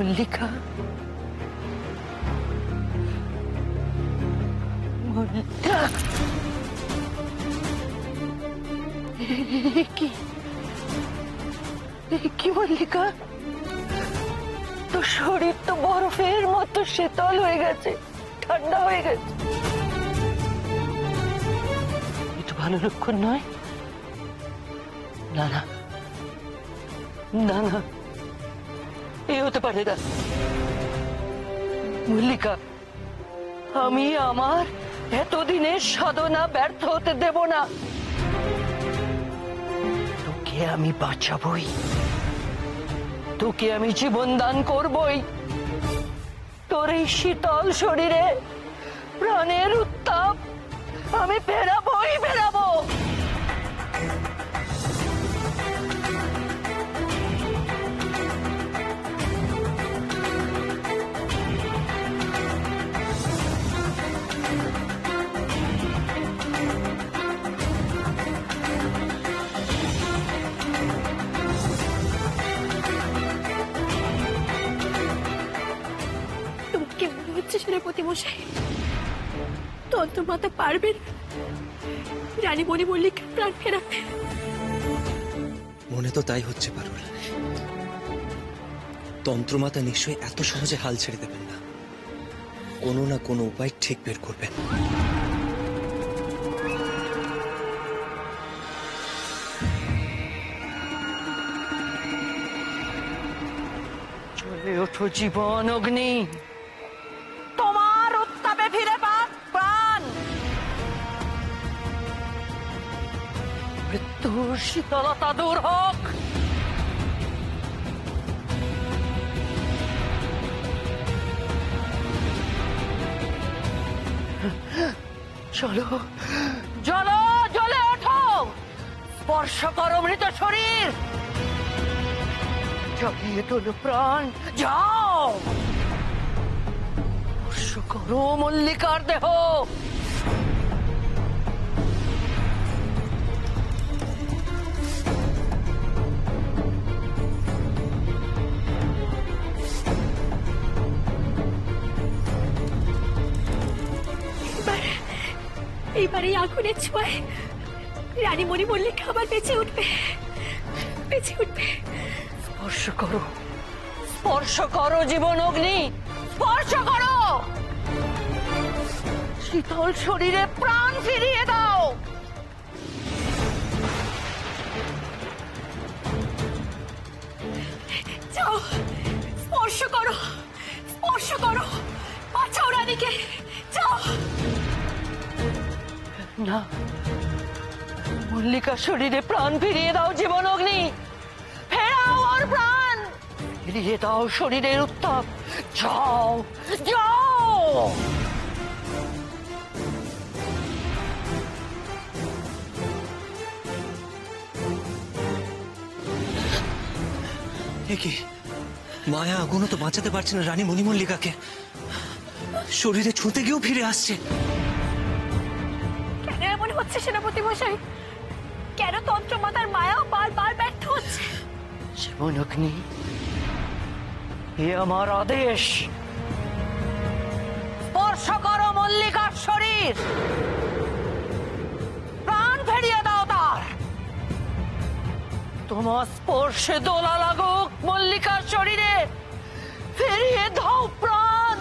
মল্লিকা, মল্লিকা, কি মল্লিকা, তোর শরীর তো বরফের মতো শীতল হয়ে গেছে, ঠান্ডা হয়ে গেছে। এটা ভালো লক্ষণ নয়। না না না না, এ হতে পারে না মল্লিকা। আমি আমার এতদিনের সাধনা ব্যর্থ হতে দেব না। তোকে আমি বাঁচাবই, তোকে আমি জীবন দান করবই। তোর এই শীতল শরীরে প্রাণের উত্তাপ আমি ফেরাবোই ফেরাবো। সেনাপতি মশাই, তন্ত্রমাতা পারবেন রানী মণি মল্লিকার প্রাণ ফেরাতে? মনে তো তাই হচ্ছে পারুল। তন্ত্রমাতা নিশ্চয়ই এত সহজে হাল ছেড়ে দেবেন না, কোনো না কোনো উপায় ঠিক বের করবেন। চলে ওঠো জীবন অগ্নি, তোমার উত্তাপে ফিরে পাক প্রাণ। মৃত্যুর শীতলতা দূর হোক। চলো চলো, জ্বলে ওঠো, স্পর্শ করো মৃত শরীর, জ্বালিয়ে তোলো প্রাণ। যাও, স্পর্শ করো মল্লিকার দেহ। এইবার এই আগুনের ছোঁয়ায় রানী মণি মল্লিকা আবার বেঁচে উঠবে, বেঁচে উঠবে। স্পর্শ করো, স্পর্শ করো জীবন অগ্নি, স্পর্শ করো। শীতল শরীরে প্রাণ ফিরিয়ে দাও। যাও, স্পর্শ করো, স্পর্শ করো, বাঁচাও রানীকে। যাও। না, মল্লিকা শরীরে প্রাণ ফিরিয়ে দাও জীবন অগ্নি, ফেরাও ওর প্রাণ, ফিরিয়ে দাও শরীরের উত্তাপ। যাও যাও। কি মায়া আগুনও তো বাঁচাতে পারছে না রানী মণিমল্লিকাকে, শরীরে ছুঁতে গিয়েও ফিরে আসছে। কেন এমন হচ্ছে সেনাপতি মশাই? কেন তন্ত্রমাতার মায়া বারবার ব্যর্থ হচ্ছে? জীবন অগ্নি, এ আমার আদেশ। স্পর্শ করো মল্লিকার শরীর, প্রাণ ফিরিয়ে দাও তার। তোমার স্পর্শে দোলা লাগুক মল্লিকার শরীরে, ফিরিয়ে দাও প্রাণ।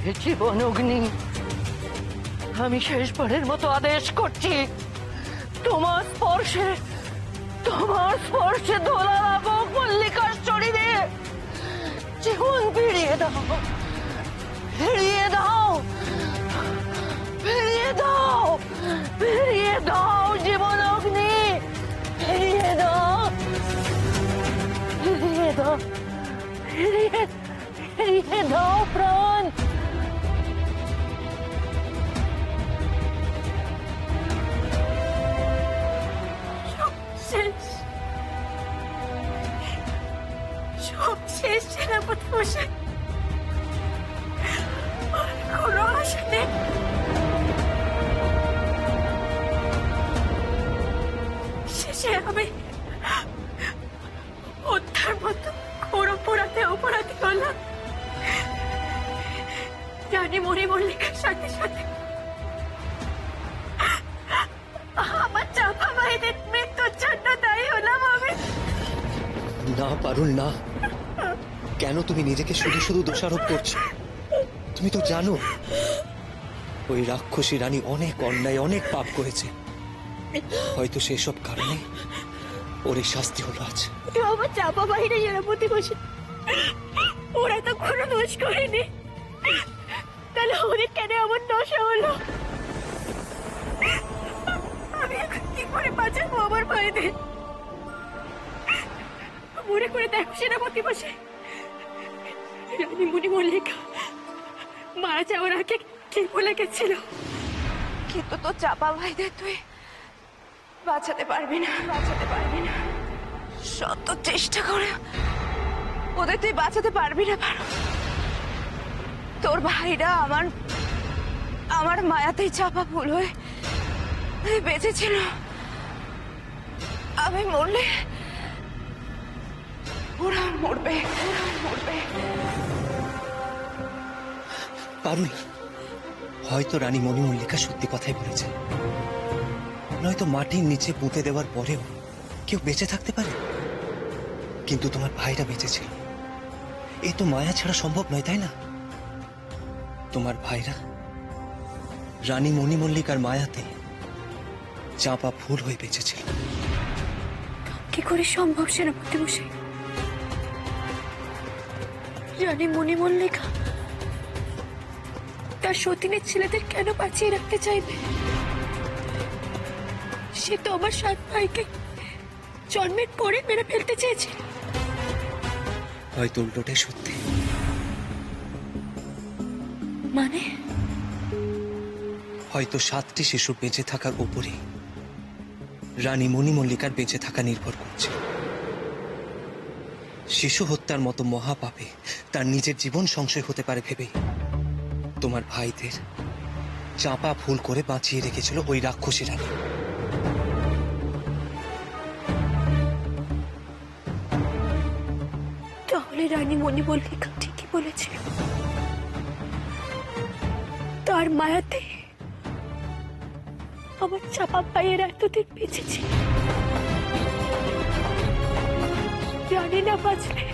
হে জীবন অগ্নি, আমি শেষবারের মতো আদেশ করছি, তোমার স্পর্শে দোলা লাগুক মল্লিকার শরীরে, জীবন ফিরিয়ে দাও, ফিরিয়ে দাও, ফিরিয়ে দাও, ফিরিয়ে দাও জীবন অগ্নি, ফিরিয়ে দাও, ফিরিয়ে দাও, ফিরিয়ে দাও প্রাণ। সব শেষ সেনাপতি মশাই, আর কোনো আশা নেই। শেষে আমি অধ্যার মতো ঘোর অপরাধ রানী মণিমল্লিকার সাথে সাথে আমার চাপা মায়েদের মৃত্যুর জন্য দায়ী হলাম আমি। না পারুল, না। কেন তুমি নিজেকে শুধু শুধু দোষারোপ করছো? তুমি তো জানো ওই রাক্ষসী রানী অনেক অন্যায়, অনেক পাপ করেছে। হয়তো সেসব কারণে ওর এই শাস্তি হলো আজ। আমার চাপা বাহিরে যারা প্রতি বসে, ওরা তো কোনো দোষ করেনি, তাহলে ওদের কেন এমন দশা হলো? আমি এখন কি করে বাঁচাবো আমার ভাইদের? মনে করে দেখো সেনাপতি বসে, রানী মণিমল্লিকা মারা যাওয়ার আগে কি বলে গেছিল? কিন্তু তো চাপা ভাইদের তুই বাঁচাতে পারবি না, বাঁচাতে পারবি না। শত চেষ্টা করে ওদের তুই বাঁচাতে পারবি না। পারো তোর ভাইরা আমার মায়াতেই চাপা ফুল হয়ে বেঁচেছিল। আমি মরলে ওরা মরবে, ওরা মরবে। পারুল, হয়তো রানী মণিমল্লিকা সত্যি কথাই বলেছে। নয়তো মাটির নিচে পুঁতে দেওয়ার পরেও কেউ বেঁচে থাকতে পারে, কিন্তু তোমার ভাইরা বেঁচেছিল। এ তো মায়া ছাড়া সম্ভব নয়, তাই না? তোমার ভাইরা রানী মণিমল্লিকার মায়াতে চাপা ফুল হয়ে বেঁচেছিল। কি করে সম্ভব সেনাপতি মশাই? রানী মণিমল্লিকা তার সতীনের ছেলেদের কেন বাঁচিয়ে রাখতে চাইবে? সে তো আমার 7 ভাইকে জন্মের পরে মেরে ফেলতে চেয়েছে। হয়তো উল্টোটাই সত্যি। মানে হয়তো 7টি শিশু বেঁচে থাকার উপরে রানী মণিমল্লিকার বেঁচে থাকা নির্ভর করছে। শিশু হত্যার মতো মহাপাপে তার নিজের জীবন সংশয় হতে পারে ভেবেই তোমার ভাইদের চাপা ফুল করে বাঁচিয়ে রেখেছিল ওই রাক্ষসী রানী। তাহলে রানী মণিমল্লিকা ঠিকই বলেছিল, তার মায়াতে আমার চাপা ভাইয়ের এতদিন বেঁচেছে। জানি না বাঁচলে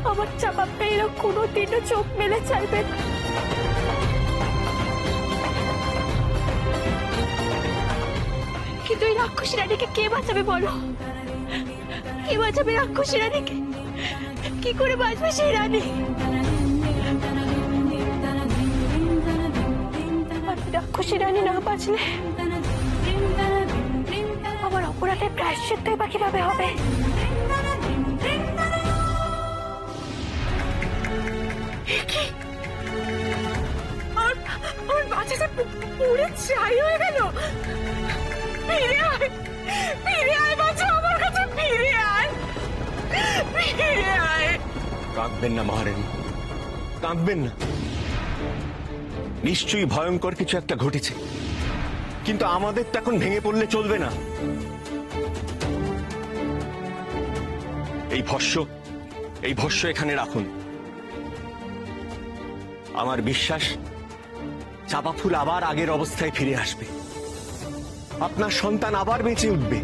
আমার চাপা ভাইয়েরা কোনোদিনও চোখ মেলে চাইবে না। কিন্তু এই রাক্ষসী রানীকে কে বাঁচাবে বলো? কে বাঁচাবে রাক্ষসী রানীকে? কি করে বাঁচবে সেই রানী? রাক্ষসী রানী না বাঁচলে আমার অপরাধের প্রায়শ্চিত্ত বা কিভাবে হবে? আমার বাচ্চাটা পুড়ে ছাই হয়ে গেল। ফিরে আয়, ফিরে আয় বাচ্চা, আমার কাছে ফিরে আয়, ফিরে আয়। কাঁদবেন না মহারানী, কাঁদবেন না। নিশ্চয়ই ভয়ঙ্কর কিছু একটা ঘটেছে, কিন্তু আমাদের তো এখন ভেঙে পড়লে চলবে না। এই ভস্য এখানে রাখুন। আমার বিশ্বাস চাপা ফুল আবার আগের অবস্থায় ফিরে আসবে, আপনার সন্তান আবার বেঁচে উঠবে।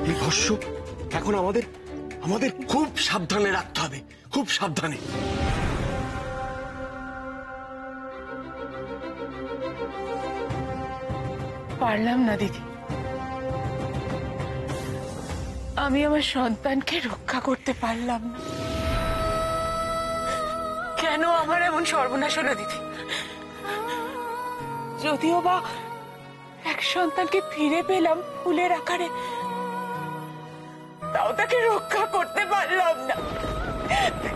এই ভস্য এখন আমাদের খুব সাবধানে রাখতে হবে, খুব সাবধানে। পারলাম না দিদি, আমি আমার সন্তানকে রক্ষা করতে পারলাম না। কেন আমার এমন সর্বনাশ হলো দিদি? যদিও বা এক সন্তানকে ফিরে পেলাম ফুলের আকারে, তাও তাকে রক্ষা করতে পারলাম না।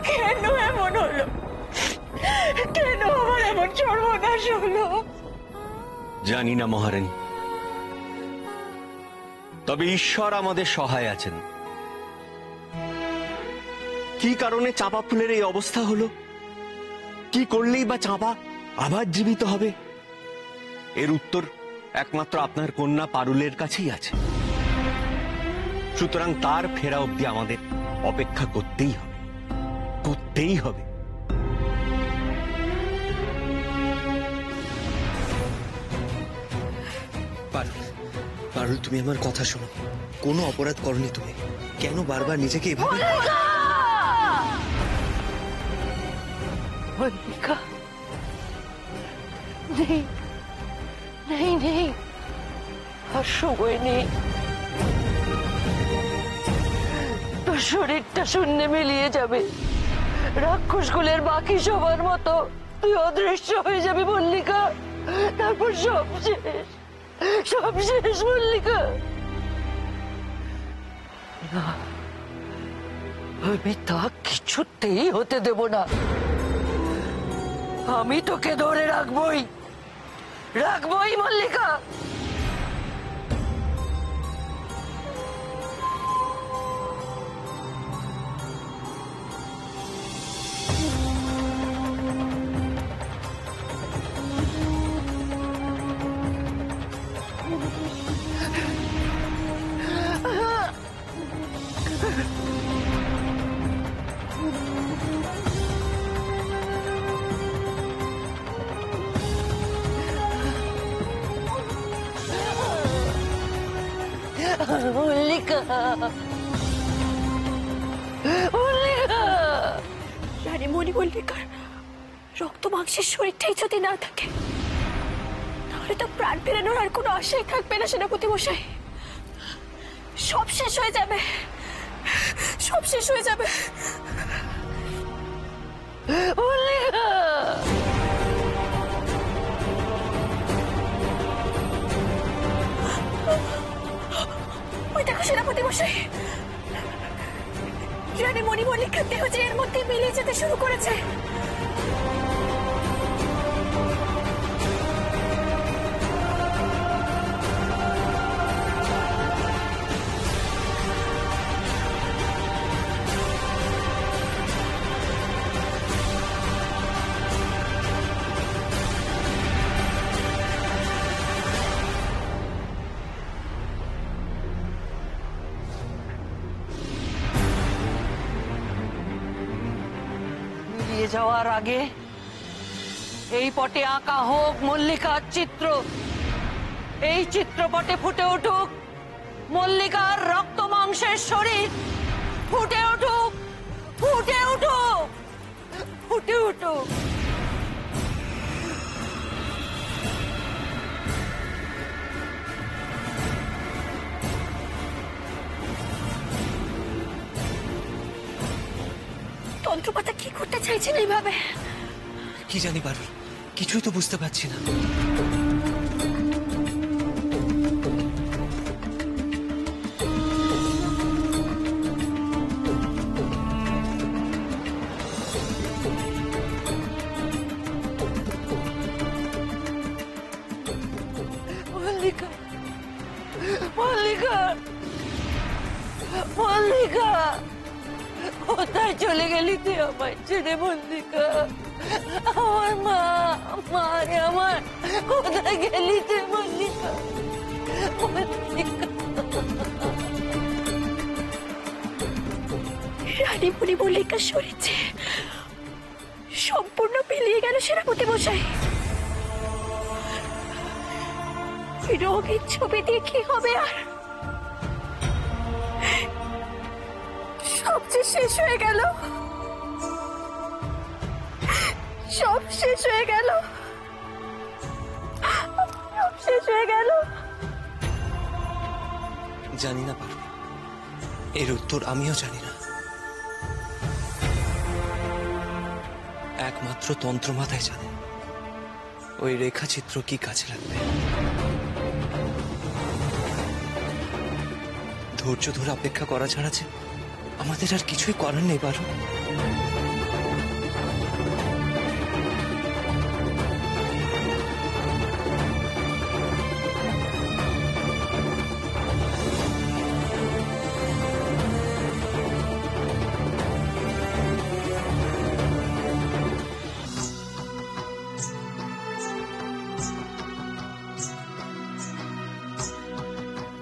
কেন এমন হলো? কেন আমার এমন সর্বনাশ হলো? জানি না মহারানী, তবে ঈশ্বর আমাদের সহায় আছেন। কি কারণে চাঁপা ফুলের এই অবস্থা হলো? কি করলেই বা চাঁপা আবার জীবিত হবে? এর উত্তর একমাত্র আপনার কন্যা পারুলের কাছেই আছে। সুতরাং তার ফেরা অবধি আমাদের অপেক্ষা করতেই হবে, করতেই হবে। পারুল, পারুল, তুমি আমার কথা শোনো। কোনো অপরাধ করনি তুমি, কেন বারবার নিজেকে এভাবে? মল্লিকা, নেই নেই নেই, আর সময় নেই। তোর শরীরটা শূন্যে মিলিয়ে যাবে, রাক্ষসকুলের বাকি সবার মতো তুই অদৃশ্য হয়ে যাবি মল্লিকা। তারপর সব শেষ, সব শেষ মল্লিকা। না, আমি তা কিছুতেই হতে দেব না। আমি তোকে ধরে রাখবই, রাখবই মল্লিকা। মল্লিকা, মল্লিকা। রানী মণিমল্লিকার রক্ত মাংসের শরীরটাই যদি না থাকে, তাহলে তো প্রাণ ফেরানোর আর কোনো আশাই থাকবে না সেনাপতি মশাই। সব শেষ হয়ে যাবে, সব শেষ হয়ে যাবে। মল্লিকা, ওই দেখো সেনাপতি মশাই, রানী মণিমল্লিকার দেহ যে এর মধ্যে মিলিয়ে যেতে শুরু করেছে। মিলিয়ে যাওয়ার আগে এই পটে আঁকা হোক মল্লিকার চিত্র। এই চিত্রপটে ফুটে উঠুক মল্লিকার রক্ত মাংসের শরীর। ফুটে উঠুক, ফুটে উঠুক, ফুটে উঠুক। তন্ত্রপাতা কি করতে চাইছেন এইভাবে? কি জানি পারুল, কিছুই তো বুঝতে পারছি না। মল্লিকা, মল্লিকা, মল্লিকা, কোথায় চলে গেলি তুই আমায় ছেড়ে মল্লিকা? আমার মা, মারে আমার, কোথায় গেলি তুই মল্লিকা? মল্লিকা, রানী মণিমল্লিকার শরীর যে সম্পূর্ণ মিলিয়ে গেল সেনাপতি মশাই। ওই রঙের ছবি দিয়ে কি হবে আর? সব যে শেষ হয়ে গেল, সব শেষ হয়ে গেল, সব শেষ হয়ে গেল। জানি না পারুল, এর উত্তর আমিও জানি না। একমাত্র তন্ত্রমাতাই জানে ওই রেখাচিত্র কি কাজে লাগবে। ধৈর্য ধরে অপেক্ষা করা ছাড়া যে আমাদের আর কিছুই করার নেই পারুল।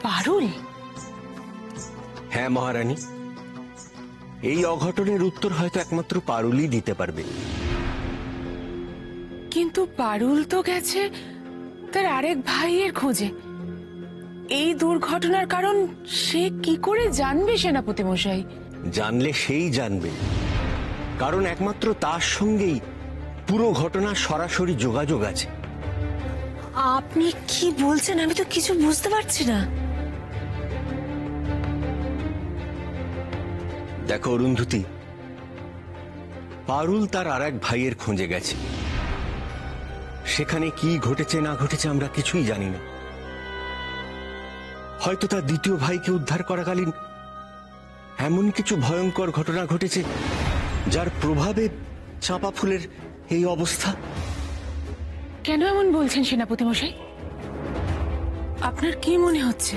পারুল, হ্যাঁ মহারানী, এই অঘটনের উত্তর হয়তো একমাত্র পারুলই দিতে পারবে। কিন্তু পারুল তো গেছে তার আরেক ভাইয়ের খোঁজে। এই দুর্ঘটনার কারণ সে কি করে জানবে সেনাপতি মশাই? জানলে সেই জানবে, কারণ একমাত্র তার সঙ্গেই পুরো ঘটনার সরাসরি যোগাযোগ আছে। আপনি কি বলছেন? আমি তো কিছু বুঝতে পারছি না। দেখো অরুন্ধতী, পারুল তার আর এক ভাইয়ের খোঁজে গেছে। সেখানে কি ঘটেছে না ঘটেছে আমরা কিছুই জানি না। হয়তো তার দ্বিতীয় ভাইকে উদ্ধার করাকালীন এমন কিছু ভয়ঙ্কর ঘটনা ঘটেছে যার প্রভাবে চাঁপা ফুলের এই অবস্থা। কেন এমন বলছেন সেনাপতি মশাই? আপনার কি মনে হচ্ছে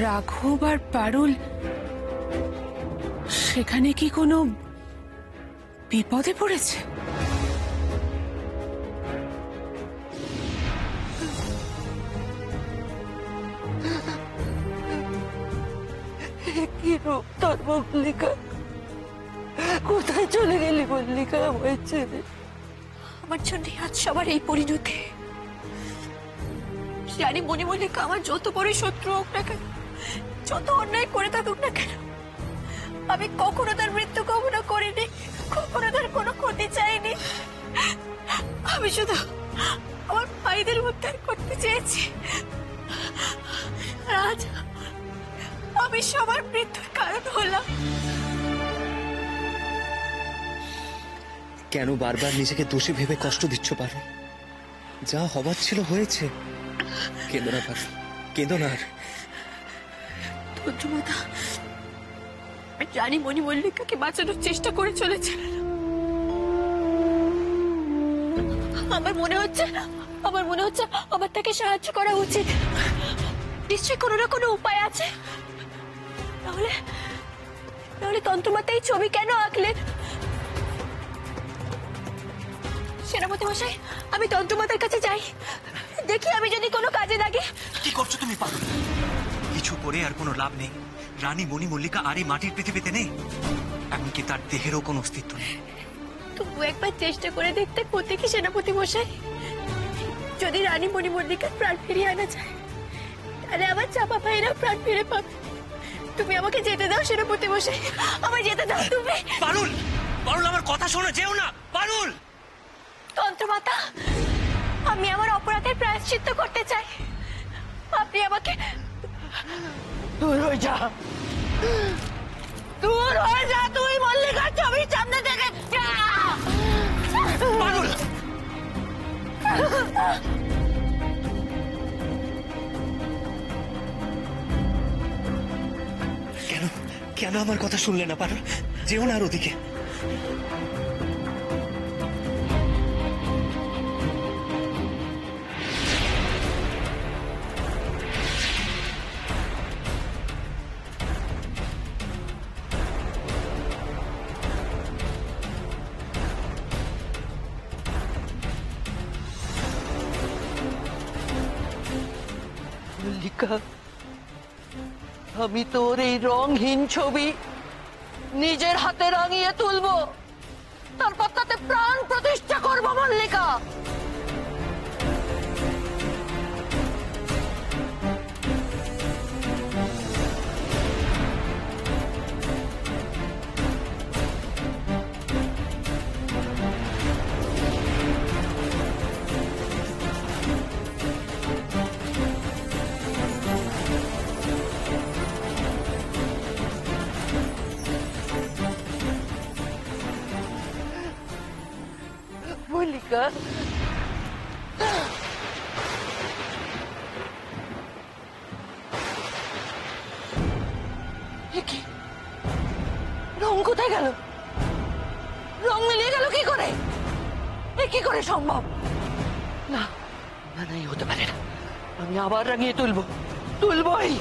রাঘব আর পারুল সেখানে কি কোনো বিপদে পড়েছে? কি রূপ তোর মল্লিকা! কোথায় চলে গেলি মল্লিকা আমার ছেলে? আমার জন্য আজ সবার এই পরিণতি। রানী মণিমল্লিকা আমার যত বড় শত্রু হোক না কেন, যত অন্যায় করে থাকুক না কেন, আমি কখনো তার মৃত্যু কামনা করিনি, কখনো তার কোনো ক্ষতি চাইনি। আমি শুধু আমার ভাইদের উদ্ধার করতে চেয়েছি। আর আজ আমি সবার মৃত্যুর কারণ হলাম। কেন বারবার নিজেকে দোষী ভেবে কষ্ট দিচ্ছ পারুল? যা হবার ছিল হয়েছে। কেঁদো না পারুল, কেঁদো না আর। তন্ত্রমাতা রানী মণিমল্লিকাকে বাঁচানোর চেষ্টা করে চলেছে। আমার মনে হচ্ছে আমার তাকে সাহায্য করা উচিত। নিশ্চয়ই কোনো না কোনো উপায় আছে। তাহলে তন্ত্রমাতা এই ছবি কেন আঁকলেন? সেনাপতি মশাই, আমি তন্ত্রমাতার কাছে যাই, দেখি আমি যদি কোনো কাজে লাগে। কি করছো তুমি পারুল? কিছু করে আর কোনো লাভ নেই। রানী মণি মল্লিকা আর এই মাটির পৃথিবীতে নেই, এমনকি তার দেহেরও কোনো অস্তিত্ব নেই। তবু একবার চেষ্টা করে দেখতে ক্ষতি কি সেনাপতি মশাই? যদি রানী মণিমল্লিকার প্রাণ ফিরিয়ে আনা যায়, তাহলে আমার চাপা ভাইরা প্রাণ ফিরে পাবে। তুমি আমাকে যেতে দাও সেনাপতি মশাই, আমায় যেতে দাও তুমি। পারুল, পারুল আমার কথা শোনো, যেও না পারুল। তন্ত্রমাতা, আমি আমার অপরাধের প্রায়শ্চিত্ত করতে চাই। আপনি আমাকে দূর হয়ে যা, দূর হয়ে যা তুই মল্লিকার ছবির সামনে থেকে যা। পারুল, কেন কেন আমার কথা শুনলে না পারুল? যেও না আর ওদিকে। মল্লিকা, আমি তোর এই রংহীন ছবি নিজের হাতে রাঙিয়ে তুলবো, তারপর তাতে প্রাণ প্রতিষ্ঠা করবো মল্লিকা। মল্লিকা, কি রং কোথায় গেল? রং মিলিয়ে গেল কি করে? এ কি করে সম্ভব? না না না, এই হতে পারে না। আমি আবার রাঙিয়ে তুলবই।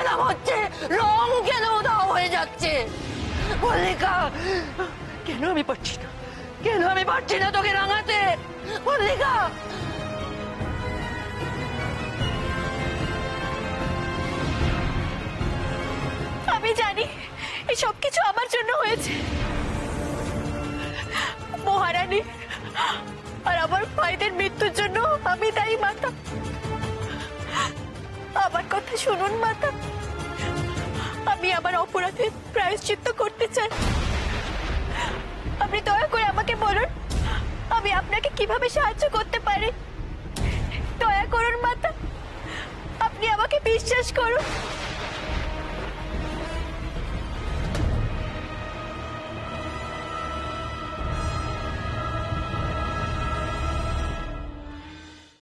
এরম হচ্ছে? রং কেন উধাও হয়ে যাচ্ছে? মল্লিকা, কেন আমি পারছি না? কেন আমি পারছি না তোকে রাঙাতে? মল্লিকা, আমি জানি এই সব কিছু আমার জন্য হয়েছে। মহারানী আর আমার ভাইদের মৃত্যুর জন্য আমি দায়ী মাতা। আমার কথা শুনুন মাতা, আমি আমার অপরাধের প্রায়শ্চিত্ত করতে চাই। আপনি দয়া করে আমাকে বলুন আমি আপনাকে কিভাবে সাহায্য করতে পারি। দয়া করুন মাতা, আপনি আমাকে বিশ্বাস করুন।